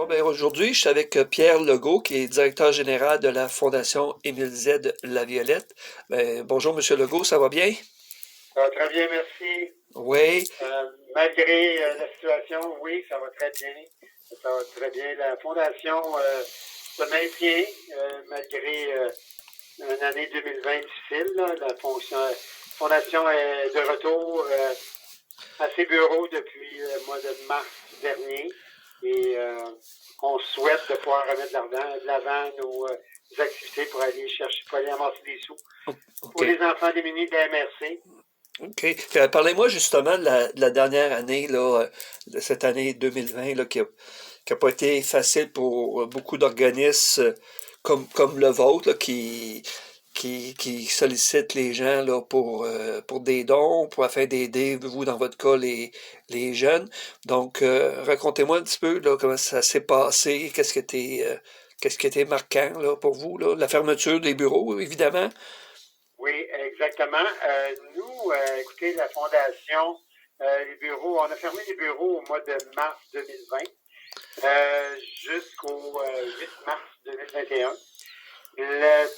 Ben aujourd'hui, je suis avec Pierre Legault, qui est directeur général de la Fondation Émile Z Laviolette. Bonjour, Monsieur Legault, ça va bien? Ça va très bien, merci. Oui, Malgré la situation, oui, ça va très bien. Ça va très bien. La Fondation se maintient malgré une année 2020 difficile. Là. Fondation est de retour à ses bureaux depuis le mois de mars dernier et on souhaite de pouvoir remettre de l'avant nos activités pour aller chercher, pour aller amasser des sous OK. pour les enfants démunis de la MRC. OK. Parlez-moi justement de la dernière année, là, de cette année 2020, là, qui a pas été facile pour beaucoup d'organismes comme le vôtre, là, qui sollicitent les gens là, pour des dons, afin d'aider, vous, dans votre cas, les jeunes. Donc, racontez-moi un petit peu là, comment ça s'est passé, qu'est-ce qui était marquant là, pour vous, là? La fermeture des bureaux, évidemment. Oui, exactement. Nous, écoutez, la Fondation, les bureaux, on a fermé les bureaux au mois de mars 2020 jusqu'au 8 mars 2021.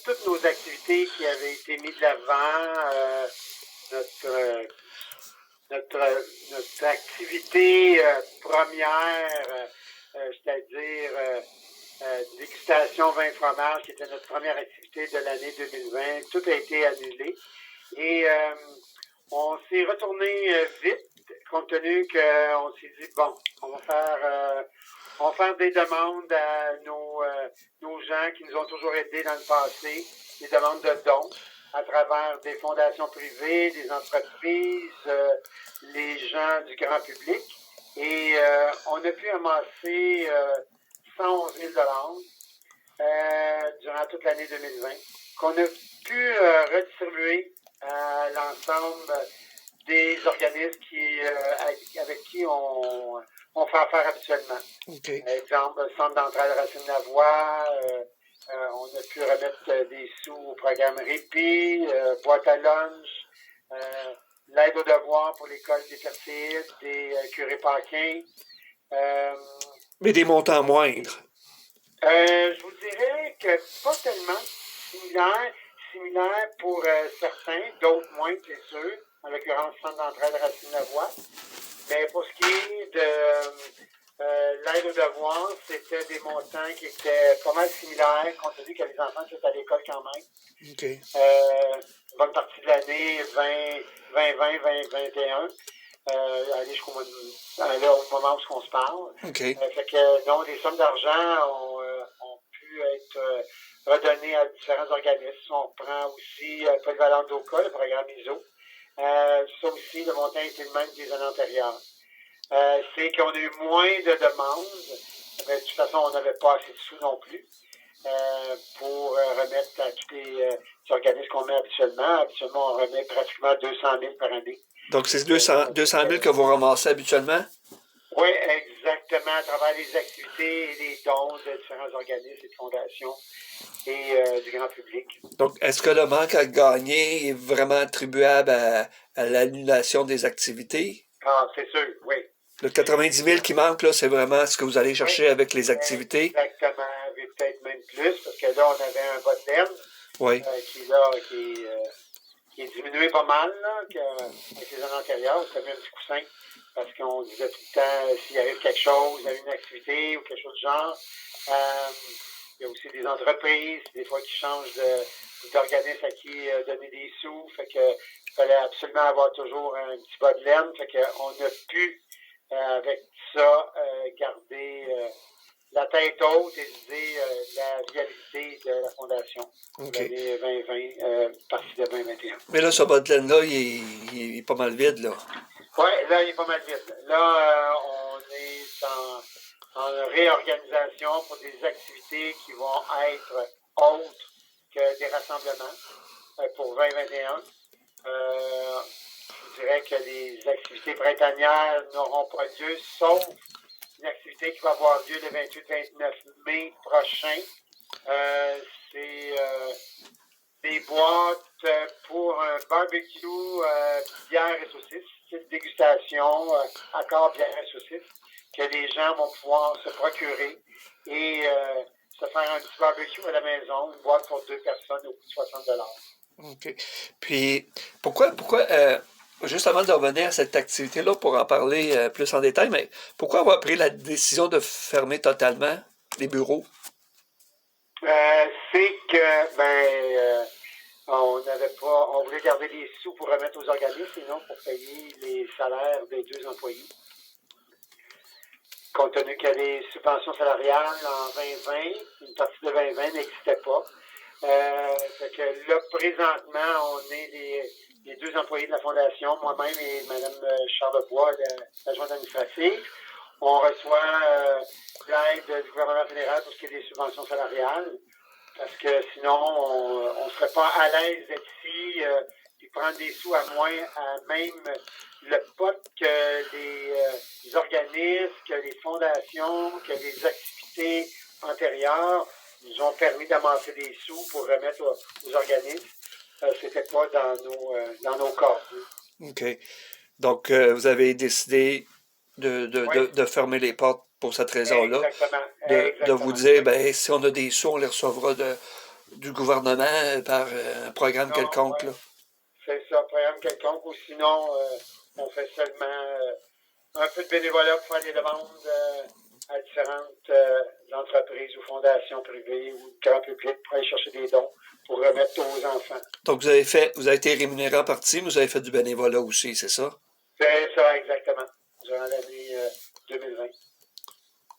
Toutes nos activités qui avaient été mises de l'avant, notre, euh, notre activité première, c'est-à-dire dégustation vin fromage, qui était notre première activité de l'année 2020, tout a été annulé. Et on s'est retourné vite, compte tenu qu'on s'est dit, bon, on va faire des demandes à nos gens qui nous ont toujours aidés dans le passé, des demandes de dons à travers des fondations privées, des entreprises, les gens du grand public. Et on a pu amasser 111 000 durant toute l'année 2020, qu'on a pu redistribuer à l'ensemble des organismes avec qui on fait affaire habituellement. OK. Exemple, Centre d'entraide Racine Lavoie, on a pu remettre des sous au programme Répit, boîte à lunch, l'aide aux devoirs pour l'école des Perséides, des curés Paquin. Euh, Mais des montants moindres. je vous dirais que pas tellement similaire pour certains, d'autres moins, c'est sûr. En l'occurrence, Centre d'entraide Racine Lavoie. Mais pour ce qui est de l'aide aux devoirs, c'était des montants qui étaient pas mal similaires, compte tenu que les enfants étaient à l'école quand même. OK. Bonne partie de l'année 2020-2021. Aller jusqu'au là, au moment où on se parle. OK. Fait que non, les sommes d'argent ont pu être redonnées à différents organismes. On prend aussi Polyvalente d'Oka, le programme ISO. Ça aussi, le montant était le même que les années antérieures. C'est qu'on a eu moins de demandes, mais de toute façon, on n'avait pas assez de sous non plus pour remettre à tous les organismes qu'on met habituellement. Habituellement, on remet pratiquement 200 000 par année. Donc, c'est 200 000 que vous ramassez habituellement? Oui, exactement, à travers les activités et les dons de différents organismes et de fondations et du grand public. Donc, est-ce que le manque à gagner est vraiment attribuable à l'annulation des activités? Ah, c'est sûr, oui. Le 90 000 qui manque, là, c'est vraiment ce que vous allez Oui, chercher avec les activités? exactement, et peut-être même plus, parce que là, on avait un bas de laine Oui. qui est diminué pas mal là, avec les années antérieures. C'était mis un petit coussin parce qu'on disait tout le temps s'il arrive quelque chose, il y a une activité ou quelque chose du genre. Euh, il y a aussi des entreprises, des fois, qui changent d'organisme à qui donner des sous. Fait que il fallait absolument avoir toujours un petit bas de laine. Fait qu'on a pu, avec ça, garder la tête haute et viser la viabilité de la Fondation pour OK. l'année 2020, partie de 2021. Mais là, ce bas de laine-là, il est pas mal vide, là. Oui, là, il est pas mal vite. Là, on est en réorganisation pour des activités qui vont être autres que des rassemblements pour 2021. Je vous dirais que les activités printanières n'auront pas lieu, sauf une activité qui va avoir lieu le 28-29 mai prochain. C'est des boîtes pour un barbecue, bière et saucisses, type dégustation, accord bière et saucisses, que les gens vont pouvoir se procurer et se faire un petit barbecue à la maison, une boîte pour 2 personnes au coût de 60 $. OK. Puis, juste avant de revenir à cette activité-là, pour en parler plus en détail, mais pourquoi avoir pris la décision de fermer totalement les bureaux? C'est que, on voulait garder des sous pour remettre aux organismes, sinon pour payer les salaires des 2 employés. Compte tenu que les subventions salariales en 2020, une partie de 2020 n'existait pas. Fait que là, présentement, on est les 2 employés de la Fondation, moi-même et Mme Charlebois, l'adjointe administrative. On reçoit l'aide du gouvernement fédéral pour ce qui est des subventions salariales, parce que sinon, on ne serait pas à l'aise d'être ici et prendre des sous à moins, à même le pot que les organismes, que les fondations, que les activités antérieures nous ont permis d'amasser des sous pour remettre aux organismes. C'était pas dans nos corps. OK. Donc, vous avez décidé Oui, de fermer les portes pour cette raison-là, exactement. de vous Exactement. dire, ben, si on a des sous, on les recevra du gouvernement par un programme Non, quelconque, ouais. là. C'est ça, programme quelconque, ou sinon, on fait seulement un peu de bénévolat pour faire des demandes à différentes entreprises ou fondations privées ou grand public pour aller chercher des dons pour remettre aux enfants. Donc, vous avez été rémunéré en partie, mais vous avez fait du bénévolat aussi, c'est ça? C'est ça, exactement, durant l'année 2020.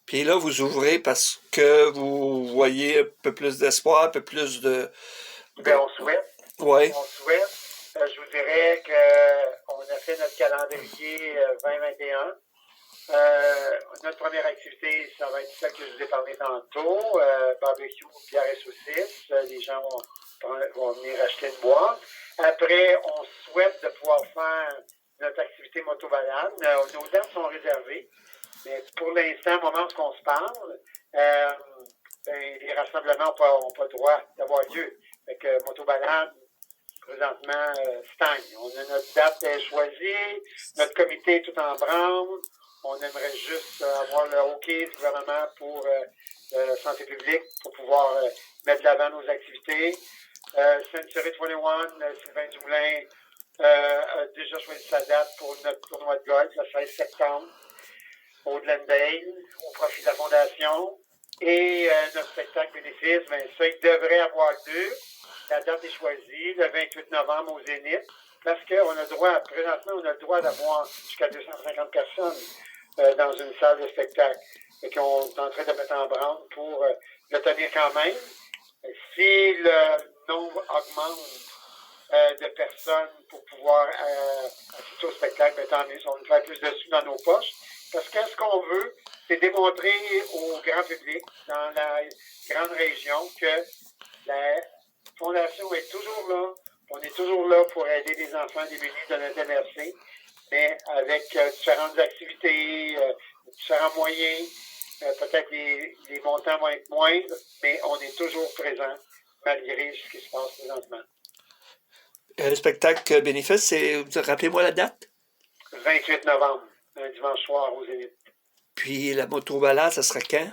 Puis là, vous ouvrez parce que vous voyez un peu plus d'espoir, un peu plus Ben, de... on souhaite. Ouais, On souhaite. Je vous dirais qu'on a fait notre calendrier 2021. Notre première activité, ça va être celle que je vous ai parlé tantôt, barbecue, bière et saucisses. Les gens vont venir acheter une boîte. Après, on souhaite de pouvoir faire notre activité moto-balade. Nos dates sont réservées, mais pour l'instant, au moment où on se parle, les rassemblements n'ont pas le droit d'avoir lieu. Fait que moto-balade, présentement, stagne. On a notre date choisie, notre comité est tout en branle. On aimerait juste avoir le OK du gouvernement pour santé publique pour pouvoir mettre de l'avant nos activités. Century 21, Sylvain Dumoulin a déjà choisi sa date pour notre tournoi de golf, le 16 septembre, au Glendale, au profit de la Fondation. Et notre spectacle bénéfice, ça, il devrait avoir lieu. La date est choisie, le 28 novembre au Zénith, parce qu'on a le droit, présentement, on a le droit d'avoir jusqu'à 250 personnes dans une salle de spectacle. Et qu'on est en train de mettre en branle pour le tenir quand même. Si le nombre augmente de personnes pour pouvoir assister au spectacle, tant mieux, on va faire plus de sous dans nos poches. Parce que ce qu'on veut, c'est démontrer au grand public, dans la grande région, que la Fondation est toujours là. On est toujours là pour aider les enfants démunis de notre MRC, mais avec différentes activités, différents moyens. Peut-être les montants vont être moindres, mais on est toujours présent malgré ce qui se passe présentement. le spectacle bénéfice, rappelez-moi la date? 28 novembre, un dimanche soir au Zénith. Puis la moto-balade, ça sera quand?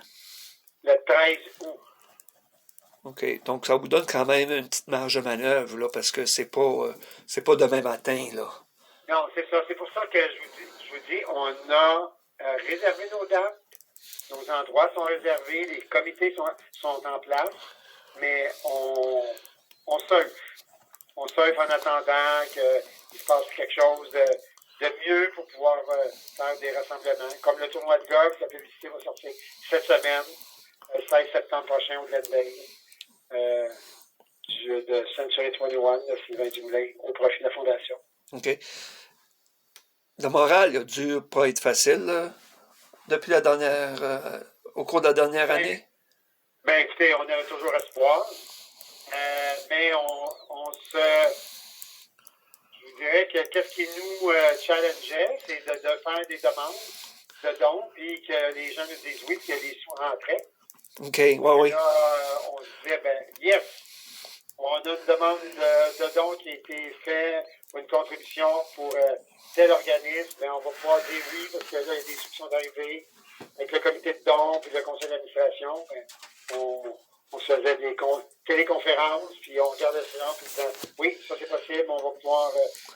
Le 13 août. OK. Donc, ça vous donne quand même une petite marge de manœuvre, là, parce que c'est pas demain matin, là. Non, c'est ça. C'est pour ça que je vous dis on a réservé nos dates. Nos endroits sont réservés, les comités sont en place, mais on surfe. On surfe en attendant qu'il se passe quelque chose de mieux pour pouvoir faire des rassemblements. Comme le tournoi de golf, la publicité va sortir cette semaine, le 16 septembre prochain au Glendale, de Century 21, de Sylvain Dumoulin, au profit de la Fondation. OK. Le moral, il a dû pas être facile, là, depuis au cours de la dernière année. Ben, écoutez, on avait toujours espoir, mais je vous dirais que qu'est-ce qui nous challengeait, c'est de faire des demandes de dons, puis que les gens nous disent oui, puis que les sous rentraient. OK, oui. Là, on se disait, yes, on a une demande de dons qui a été faite pour une contribution pour tel organisme, on va pouvoir dire oui, parce que là, il y a des sous qui sont arrivés. avec le comité de dons puis le conseil d'administration, ben, on se faisait des téléconférences, puis on regardait ça, puis disant, oui, ça c'est possible, on va pouvoir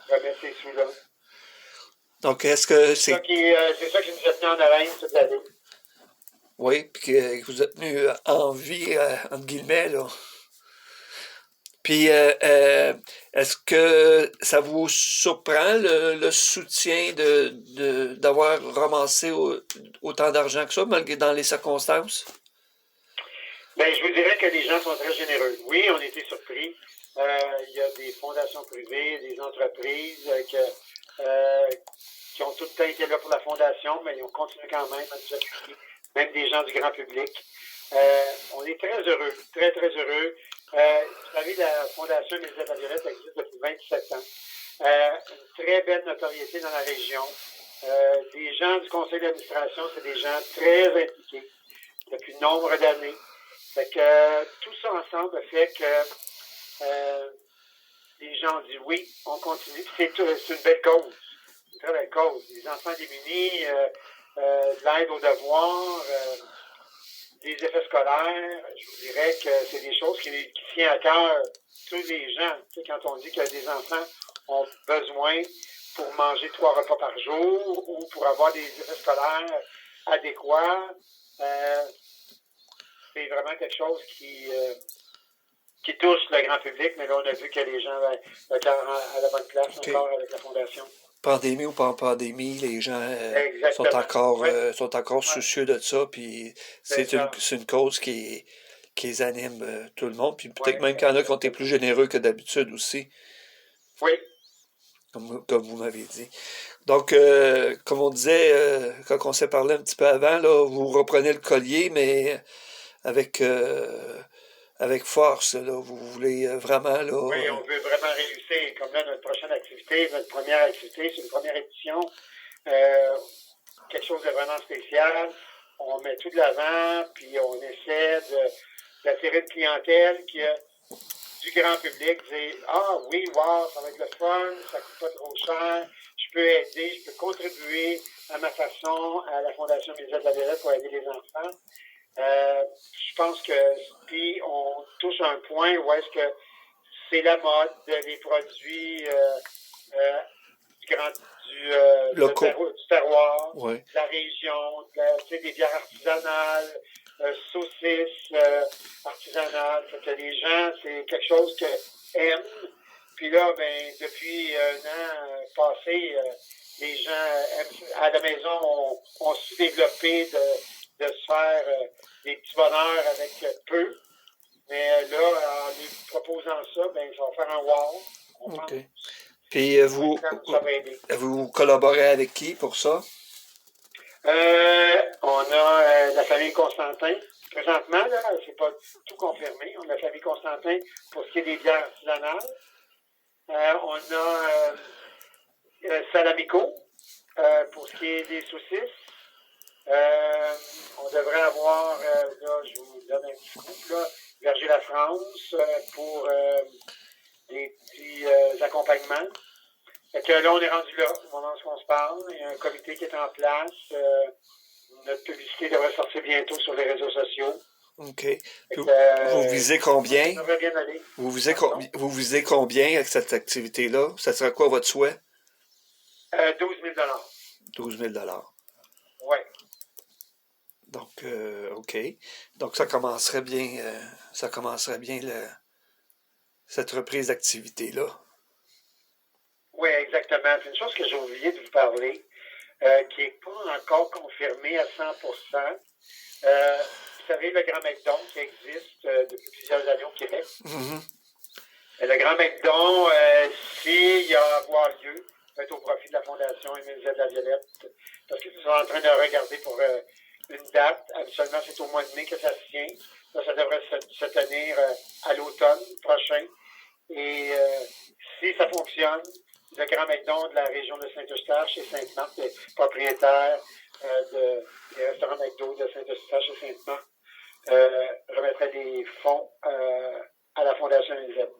remettre ces sous-là. Donc, est-ce que C'est ça qui nous a tenu en haleine toute l'année. Oui, puis que vous êtes tenu en vie, entre guillemets, là. Puis, est-ce que ça vous surprend le soutien d'avoir ramassé autant d'argent que ça, malgré dans les circonstances? Ben, je vous dirais que les gens sont très généreux. Oui, on a été surpris. Il y a des fondations privées, des entreprises qui ont tout le temps été là pour la fondation, mais ils ont continué quand même à nous appuyer, même des gens du grand public. On est très heureux, très, très heureux. Vous savez, la Fondation Mélisande Laviolette existe depuis 27 ans. Une très belle notoriété dans la région. Les gens du conseil d'administration, c'est des gens très impliqués depuis nombre d'années. Fait que tout ça ensemble fait que les gens ont dit oui, on continue. C'est une belle cause. C'est une très belle cause. Les enfants démunis, de l'aide aux devoirs, des effets scolaires, je vous dirais que c'est des choses qui tiennent à cœur tous les gens. Tu sais, quand on dit que des enfants ont besoin pour manger 3 repas par jour ou pour avoir des effets scolaires adéquats, c'est vraiment quelque chose qui touche le grand public, mais là, on a vu que les gens le cœur à la bonne place encore avec la Fondation. Pandémie ou pas en pandémie, les gens sont encore soucieux de ça, puis c'est une cause qui les anime tout le monde, puis peut-être même qu'il y en a qui ont été plus généreux que d'habitude aussi. Oui. Comme vous m'avez dit. Donc, comme on disait, quand on s'est parlé un petit peu avant, là, vous reprenez le collier, mais avec, avec force, là, vous voulez vraiment, là... Oui, on veut vraiment réussir. Comme là, notre prochaine activité, notre première activité, c'est une première édition. Quelque chose de vraiment spécial. On met tout de l'avant, puis on essaie d'attirer une clientèle qui a du grand public, dire ah oui, wow, ça va être le fun, ça coûte pas trop cher, je peux aider, je peux contribuer à ma façon à la Fondation Mélisande Laviolette pour aider les enfants. Je pense que puis on touche un point où est-ce que c'est la mode, les produits du terroir, ouais. de la région, des bières artisanales, saucisses artisanales. Fait que les gens, c'est quelque chose qu'ils aiment. Puis là, ben, depuis un an passé, les gens à la maison ont su développer de se faire des petits bonheurs avec peu. Mais là, en lui proposant ça, ben, ça va faire un wow. On pense. Puis vous collaborez avec qui pour ça? On a la famille Constantin. Présentement, là, c'est pas tout confirmé. On a la famille Constantin pour ce qui est des bières artisanales. On a Salamico pour ce qui est des saucisses. On devrait avoir, là, je vous donne un petit coup, là, Verger la France pour des petits accompagnements. Fait que là, on est rendu là, au moment où on se parle. Il y a un comité qui est en place. Notre publicité devrait sortir bientôt sur les réseaux sociaux. OK. Vous visez combien? Ça devrait bien aller. Vous visez combien avec cette activité-là? Ça sera quoi votre souhait? 12 000 12 000 Oui. Donc, OK. Donc, ça commencerait bien cette reprise d'activité-là. Oui, exactement. C'est une chose que j'ai oublié de vous parler, qui n'est pas encore confirmée à 100%. Vous savez, le Grand McDon qui existe depuis plusieurs années au Québec. Mm-hmm. Le Grand McDon, s'il y a à avoir lieu, va être au profit de la Fondation Mélisande Laviolette, parce qu'ils sont en train de regarder pour une date. Habituellement, c'est au mois de mai que ça se tient. Là, ça devrait se tenir à l'automne prochain. Et si ça fonctionne, le Grand McDon de la région de Saint-Eustache et Sainte-Marthe, propriétaire des restaurants McDo de Saint-Eustache et Sainte-Marthe, remettrait des fonds à la Fondation Mélisande.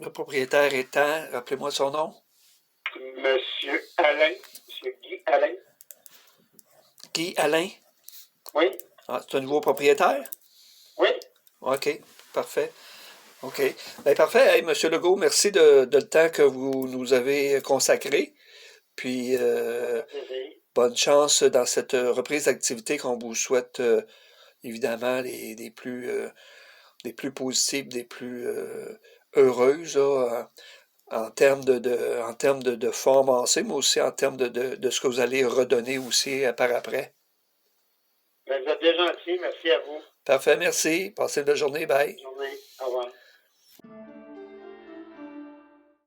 Le propriétaire étant, rappelez-moi son nom? Monsieur Guy Alain. Guy Alain? Oui, Ah, c'est un nouveau propriétaire? oui, OK, parfait. OK. Bien, parfait. Hey, Monsieur Legault, merci de le temps que vous nous avez consacré. Puis, ça fait plaisir. bonne chance dans cette reprise d'activité qu'on vous souhaite, évidemment, les plus positives, les plus heureuses, là, en termes de forme avancée, mais aussi en termes de ce que vous allez redonner aussi par après. Ben, vous êtes bien gentil. Merci à vous. Parfait, merci. Passez une belle journée. Bye. Bonne journée. Au revoir.